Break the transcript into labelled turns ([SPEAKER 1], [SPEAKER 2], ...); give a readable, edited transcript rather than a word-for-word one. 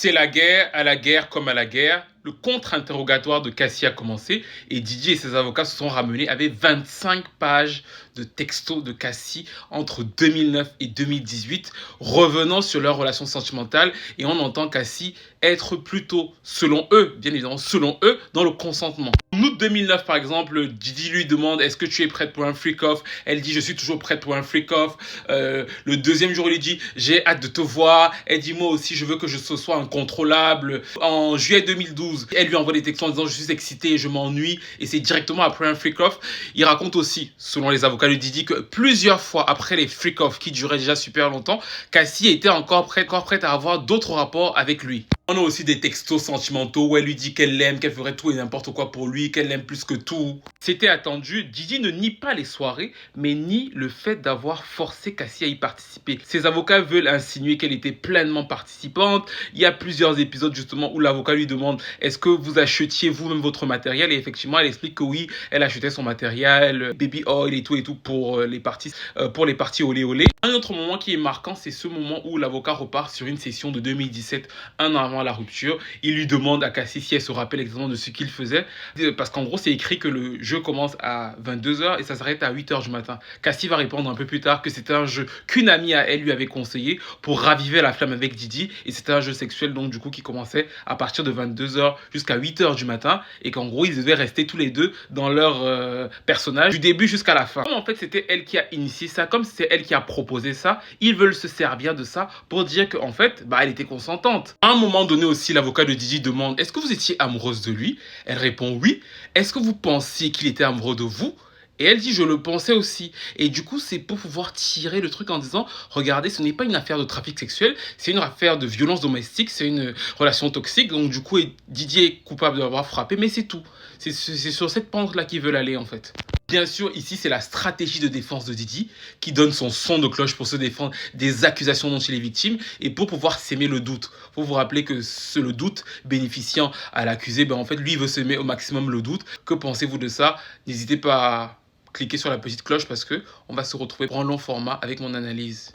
[SPEAKER 1] C'est la guerre, à la guerre comme à la guerre. Le contre-interrogatoire de Cassie a commencé et Didier et ses avocats se sont ramenés avec 25 pages de textos de Cassie entre 2009 et 2018, revenant sur leur relation sentimentale, et on entend Cassie être plutôt, selon eux, bien évidemment, selon eux, dans le consentement. En août 2009, par exemple, Didi lui demande: est-ce que tu es prête pour un freak-off? Elle dit: je suis toujours prête pour un freak-off. Le deuxième jour, il lui dit: j'ai hâte de te voir. Elle dit: moi aussi, je veux que ce soit incontrôlable. En juillet 2012, elle lui envoie des textos en disant: je suis excitée, je m'ennuie. Et c'est directement après un freak-off. Il raconte aussi, selon les avocats de Didi, que plusieurs fois après les freak-off qui duraient déjà super longtemps, Cassie était encore prête à avoir d'autres rapports avec lui. On a aussi des textos sentimentaux où elle lui dit qu'elle l'aime, qu'elle ferait tout et n'importe quoi pour lui, qu'elle l'aime plus que tout. C'était attendu, Didi ne nie pas les soirées, mais nie le fait d'avoir forcé Cassie à y participer. Ses avocats veulent insinuer qu'elle était pleinement participante. Il y a plusieurs épisodes justement où l'avocat lui demande: est-ce que vous achetiez vous-même votre matériel? Et effectivement, elle explique que oui, elle achetait son matériel, baby oil et tout pour les parties olé olé. Un autre moment qui est marquant, c'est ce moment où l'avocat repart sur une session de 2017, un an avant la rupture. Il lui demande à Cassie si elle se rappelle exactement de ce qu'il faisait, parce qu'en gros c'est écrit que le jeu commence à 22h et ça s'arrête à 8h du matin. Cassie va répondre un peu plus tard que c'était un jeu qu'une amie à elle lui avait conseillé pour raviver la flamme avec Didi, et c'était un jeu sexuel donc du coup qui commençait à partir de 22h jusqu'à 8h du matin, et qu'en gros ils devaient rester tous les deux dans leur personnage du début jusqu'à la fin. Comme en fait c'était elle qui a initié ça, comme c'est elle qui a proposé ça, ils veulent se servir de ça pour dire qu'en fait elle était consentante. À un moment donné aussi, l'avocat de Didi demande: est-ce que vous étiez amoureuse de lui? Elle répond oui. Est-ce que vous pensiez qu'il était amoureux de vous? Et elle dit: je le pensais aussi. Et du coup, c'est pour pouvoir tirer le truc en disant: regardez, ce n'est pas une affaire de trafic sexuel, c'est une affaire de violence domestique, c'est une relation toxique. Donc du coup, Didier est coupable de l'avoir frappé, mais c'est tout. C'est sur cette pente-là qu'ils veulent aller en fait. Bien sûr, ici, c'est la stratégie de défense de Didi qui donne son son de cloche pour se défendre des accusations dont il est victime et pour pouvoir s'aimer le doute. Il faut vous rappeler que c'est le doute bénéficiant à l'accusé. En fait, lui, il veut s'aimer au maximum le doute. Que pensez-vous de ça? N'hésitez pas à cliquer sur la petite cloche parce que on va se retrouver pour un long format avec mon analyse.